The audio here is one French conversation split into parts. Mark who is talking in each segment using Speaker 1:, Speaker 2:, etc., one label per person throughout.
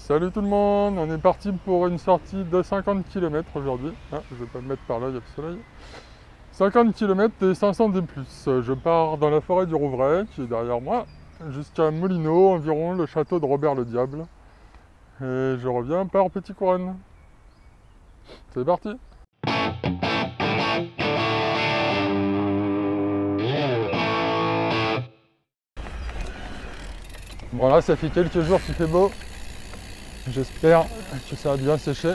Speaker 1: Salut tout le monde, on est parti pour une sortie de 50 km aujourd'hui. Ah, je vais pas me mettre par là, il y a le soleil. 50 km et 500 D+. Je pars dans la forêt du Rouvray, qui est derrière moi, jusqu'à Moulineau, environ le château de Robert le Diable. Et je reviens par Petit Couronne. C'est parti! Bon là, ça fait quelques jours qu'il fait beau. J'espère que ça a bien séché.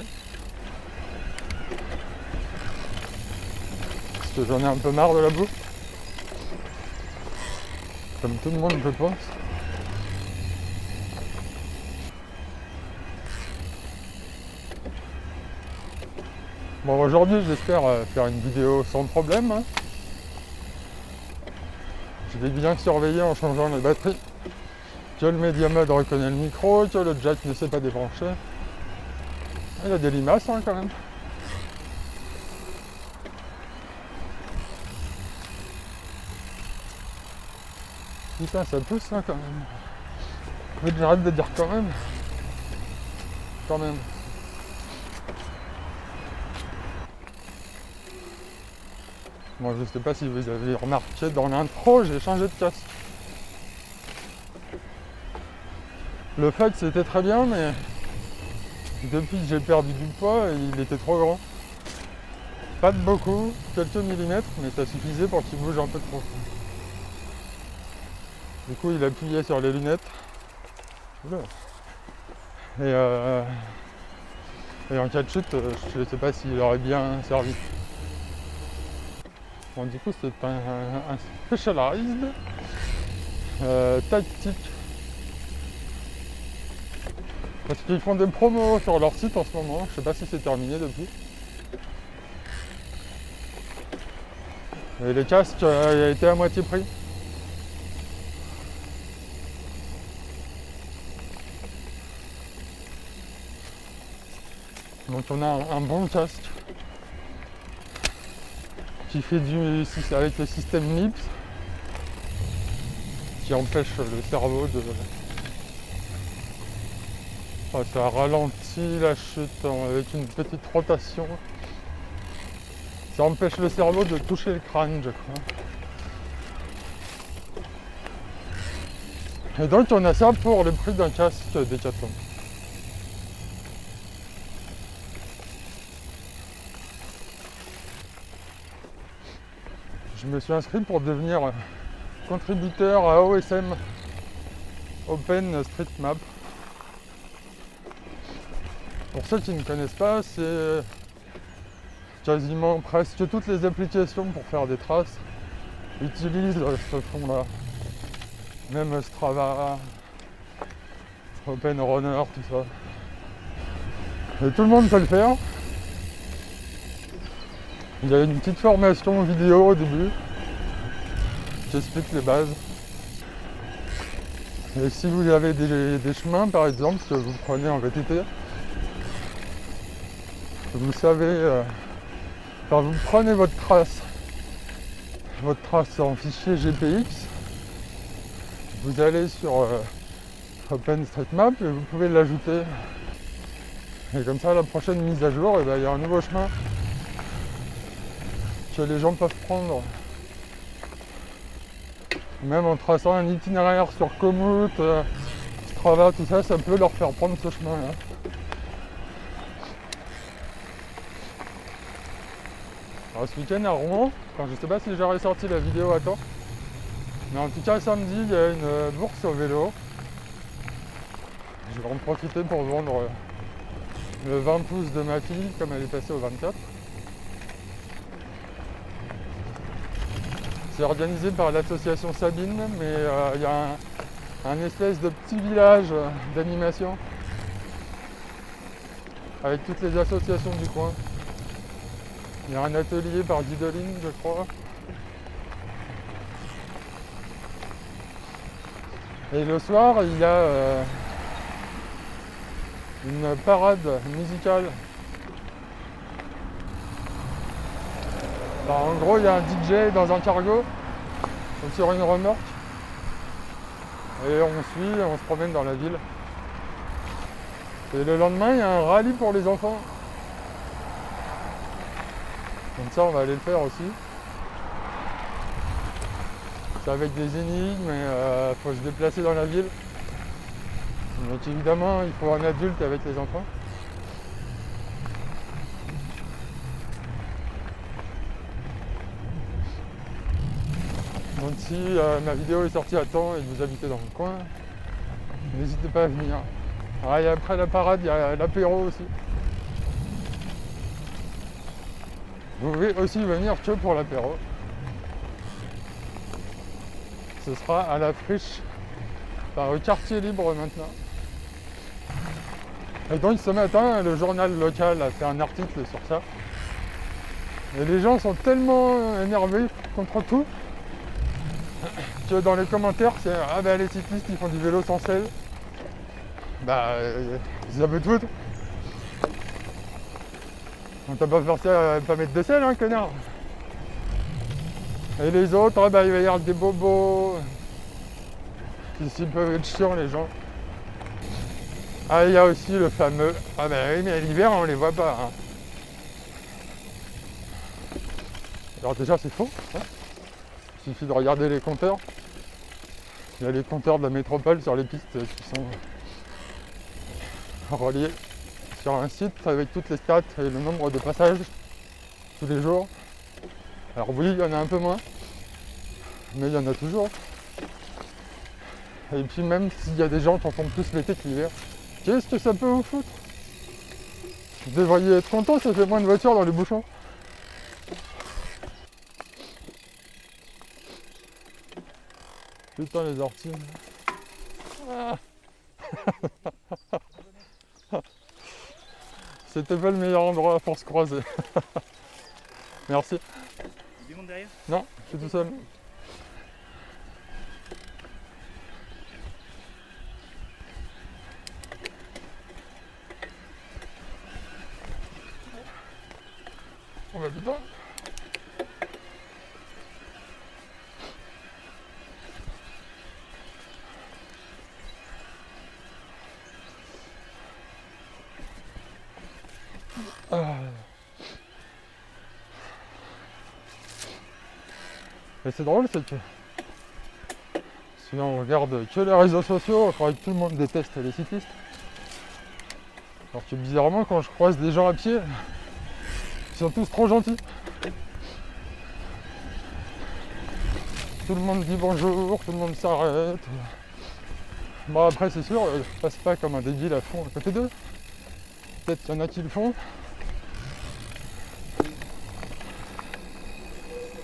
Speaker 1: Parce que j'en ai un peu marre de la boue. Comme tout le monde, je pense. Bon, aujourd'hui, j'espère faire une vidéo sans problème. Je vais bien surveiller en changeant les batteries. Que le Media Mode reconnaît le micro, que le jack ne s'est pas débranché. Il y a des limaces quand même. Putain, ça pousse quand même. Mais j'arrête de dire quand même. Quand même. Bon, je sais pas si vous avez remarqué dans l'intro, j'ai changé de casque. Le fait c'était très bien, mais depuis que j'ai perdu du poids, il était trop grand. Pas de beaucoup, quelques millimètres, mais ça suffisait pour qu'il bouge un peu trop. Du coup, il appuyait sur les lunettes. Et en cas de chute, je sais pas s'il aurait bien servi. Bon, du coup, c'est un Specialized tactique. Parce qu'ils font des promos sur leur site en ce moment. Je sais pas si c'est terminé depuis. Et les casques étaient à moitié prix. Donc on a un bon casque qui fait avec le système MIPS qui empêche le cerveau de... Enfin, ça ralentit la chute avec une petite rotation. Ça empêche le cerveau de toucher le crâne, je crois. Et donc on a ça pour le prix d'un casque Decathlon. Je me suis inscrit pour devenir contributeur à OSM, OpenStreetMap. Pour ceux qui ne connaissent pas, c'est quasiment presque toutes les applications pour faire des traces utilisent ce fond-là. Même Strava, OpenRunner, tout ça. Et tout le monde peut le faire. Il y a une petite formation vidéo au début qui explique les bases. Et si vous avez des chemins par exemple que vous prenez en VTT, vous savez, quand vous prenez votre trace en fichier GPX, vous allez sur OpenStreetMap et vous pouvez l'ajouter. Et comme ça, à la prochaine mise à jour, il y a un nouveau chemin que les gens peuvent prendre. Même en traçant un itinéraire sur Komoot, Strava, tout ça, ça peut leur faire prendre ce chemin-là. Alors ce week-end à Rouen, je ne sais pas si j'aurais sorti la vidéo à temps, mais en tout cas samedi il y a une bourse au vélo. Je vais en profiter pour vendre le 20 pouces de ma fille comme elle est passée au 24. C'est organisé par l'association Sabine, mais il y a un espèce de petit village d'animation avec toutes les associations du coin. Il y a un atelier par Guidoline, je crois. Et le soir, il y a une parade musicale. Enfin, en gros, il y a un DJ dans un cargo, sur une remorque. Et on se promène dans la ville. Et le lendemain, il y a un rallye pour les enfants. Donc ça, on va aller le faire aussi. C'est avec des énigmes, et faut se déplacer dans la ville. Donc évidemment, il faut un adulte avec les enfants. Donc si ma vidéo est sortie à temps et que vous habitez dans le coin, n'hésitez pas à venir. Ah, et après la parade, il y a l'apéro aussi. Vous pouvez aussi venir que pour l'apéro. Ce sera à la friche, par le quartier libre maintenant. Et donc ce matin, le journal local a fait un article sur ça. Et les gens sont tellement énervés contre tout que dans les commentaires, c'est « Ah ben les cyclistes, ils font du vélo sans selle. » Bah, ils avaient tout. On t'a pas forcé à pas mettre de selle, hein, connard. Et les autres, ah bah, il va y avoir des bobos. Ici, ils peuvent être chiants, les gens. Ah, il y a aussi le fameux... Ah bah oui, mais l'hiver, on les voit pas. Hein. Alors déjà, c'est faux. Hein. Il suffit de regarder les compteurs. Il y a les compteurs de la métropole sur les pistes qui sont reliés sur un site avec toutes les stats et le nombre de passages tous les jours. Alors oui, il y en a un peu moins, mais il y en a toujours. Et puis même s'il y a des gens qui en font plus l'été que l'hiver, qu'est-ce que ça peut vous foutre? Vous devriez être content, ça fait moins de voitures dans les bouchons. Putain les orties. Ah. C'était pas le meilleur endroit pour se croiser. Merci.
Speaker 2: Du monde derrière?
Speaker 1: Non, je suis tout seul. Oh bah putain. Ah. Et c'est drôle, c'est que si on regarde que les réseaux sociaux, on croit que tout le monde déteste les cyclistes. Alors que bizarrement, quand je croise des gens à pied, ils sont tous trop gentils. Tout le monde dit bonjour, tout le monde s'arrête. Bon après c'est sûr, je passe pas comme un débile à fond à côté d'eux. Peut-être qu'il y en a qui le font.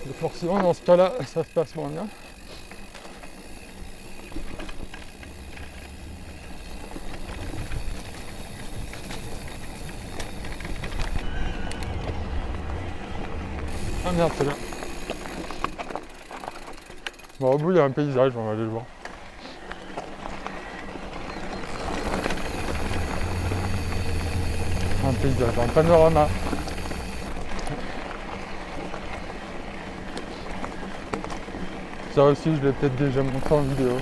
Speaker 1: Et forcément dans ce cas-là, ça se passe moins bien. Ah merde, c'est là. Bon, au bout il y a un paysage, on va aller le voir. Un paysage, un panorama. Ça aussi, je l'ai peut-être déjà montré en vidéo.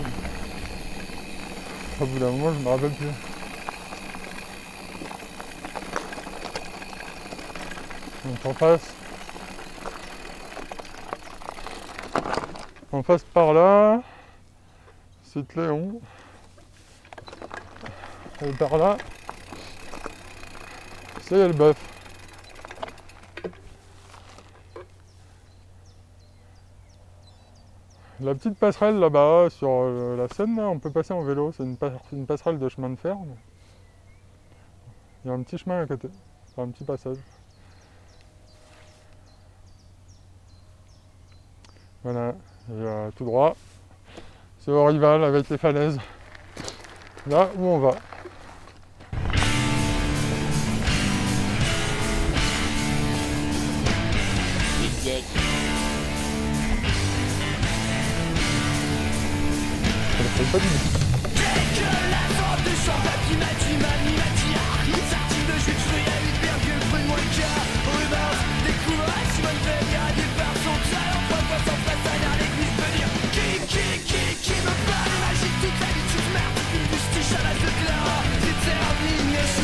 Speaker 1: Au bout d'un moment, je me rappelle plus. Donc on passe par là, c'est Léon. Et par là, c'est Elbeuf. La petite passerelle là-bas sur la Seine, là, on peut passer en vélo. C'est une passerelle de chemin de fer. Mais... il y a un petit chemin à côté, enfin, un petit passage. Voilà, et tout droit, c'est au rival avec les falaises. Là où on va. Ça ne fait pas du tout.
Speaker 3: Qui me parle magique toute la vie, tu te marres, une bustiche à l'âge de glas, déterminé.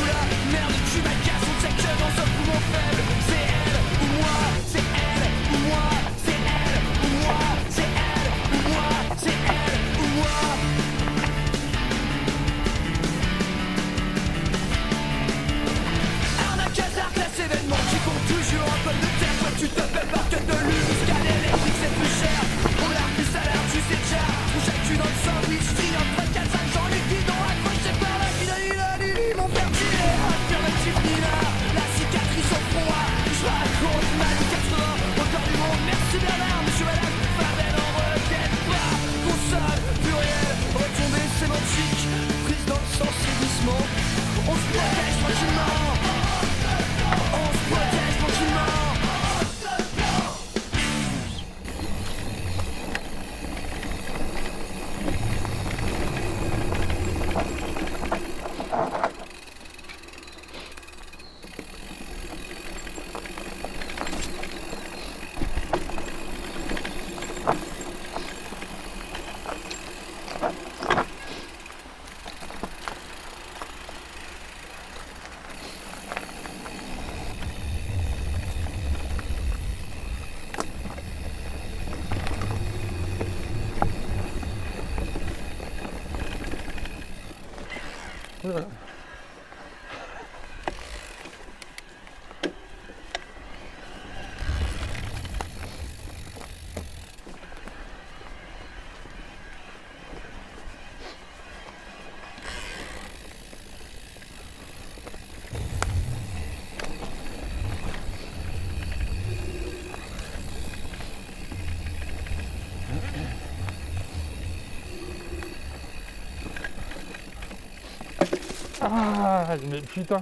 Speaker 1: Ah, mais putain.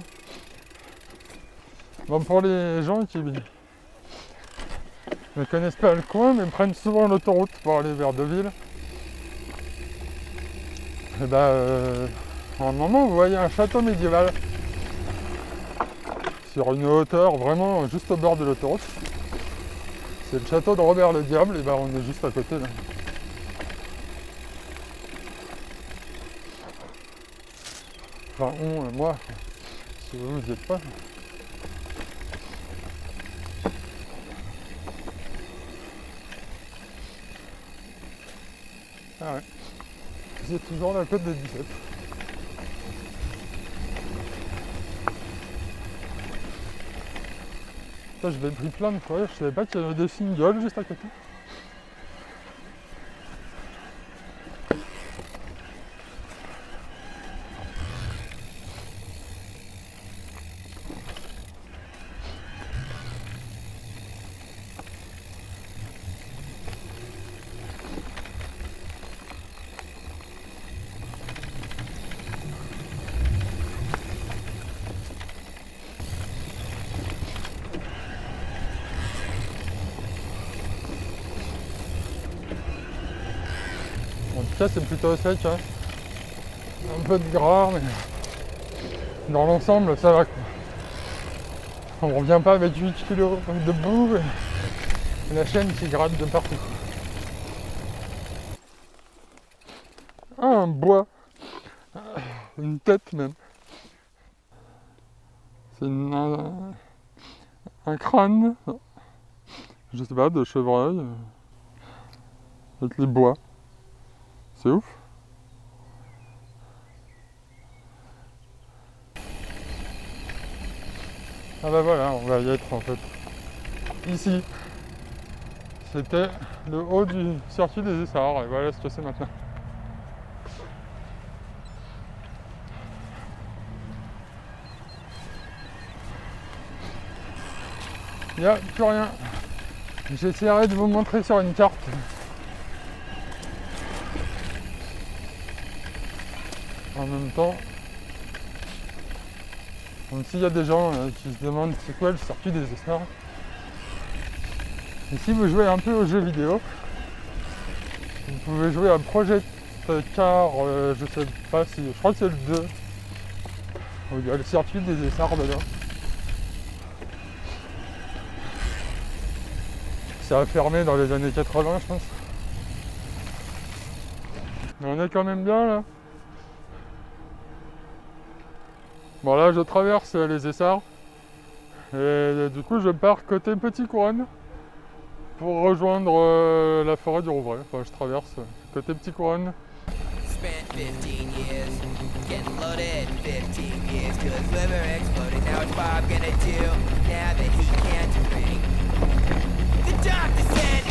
Speaker 1: Bon, pour les gens qui ne connaissent pas le coin, mais prennent souvent l'autoroute pour aller vers Deauville, et en un moment, vous voyez un château médiéval sur une hauteur vraiment juste au bord de l'autoroute. C'est le château de Robert le Diable, et on est juste à côté là. Enfin, moi, si vous n'y êtes pas. Ah ouais. C'est toujours la côte des 17. Ça, je l'ai pris plein de fois, je savais pas qu'il y avait des singles juste à côté. En tout cas, c'est plutôt sec, hein. Un peu de gras, mais dans l'ensemble, ça va quoi. On revient pas avec 8 kg de boue et la chaîne qui gratte de partout. Ah, un bois. Une tête même. C'est un crâne, je sais pas, de chevreuil avec les bois. C'est ouf. Ah bah voilà, on va y être en fait. Ici, c'était le haut du circuit des Essarts, et voilà ce que c'est maintenant. Il n'y a plus rien. J'essaierai de vous montrer sur une carte. En même temps, donc s'il y a des gens qui se demandent c'est quoi le circuit des Essarts, et si vous jouez un peu aux jeux vidéo, vous pouvez jouer à Project Car, je sais pas si, je crois que c'est le 2, où il y a le circuit des Essarts dedans. Ça a fermé dans les années 80, je pense. Mais on est quand même bien là. Bon là je traverse les Essarts et du coup je pars côté Petit Couronne pour rejoindre la forêt du Rouvray. Enfin je traverse côté Petit Couronne.
Speaker 2: Spent 15 years getting loaded, 15 years till his liver exploded. Now what's Bob gonna do now that he can't drink? The doctor said,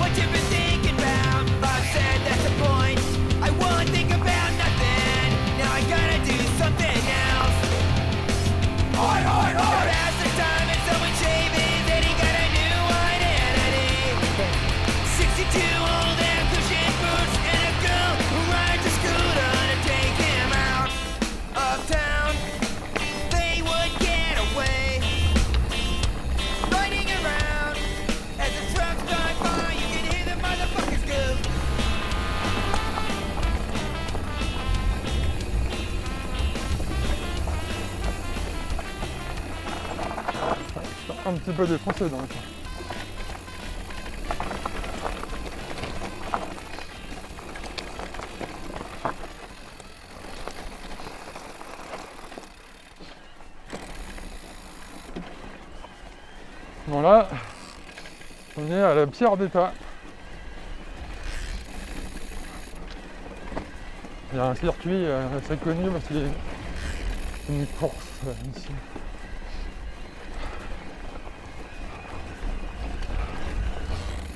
Speaker 2: what you been thinking about? Bob said, that's the point. I won't think about nothing. Now I gotta do something else. Oi, oi, oi! Pass the time and someone shaving, then he got a new identity. 62 old and cushion boots and a girl who rides a scooter to take him out of town. They would get away, riding around. As the trucks drive by, you can hear the motherfuckers go.
Speaker 1: Un petit peu défoncé dans le coin. Bon là, on est à la Pierre d'État. Il y a un circuit assez connu parce qu'il une course ici.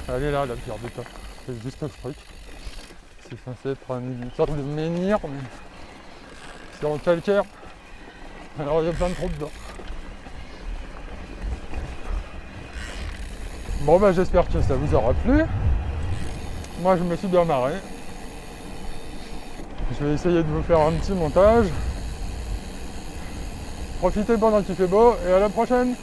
Speaker 1: Elle est là, la pierre d'état. C'est juste un truc. C'est censé être une sorte de menhir, mais c'est en calcaire. Alors il y a plein de trous dedans. Bon bah j'espère que ça vous aura plu. Moi je me suis bien marré. Je vais essayer de vous faire un petit montage. Profitez pendant qu'il fait beau et à la prochaine!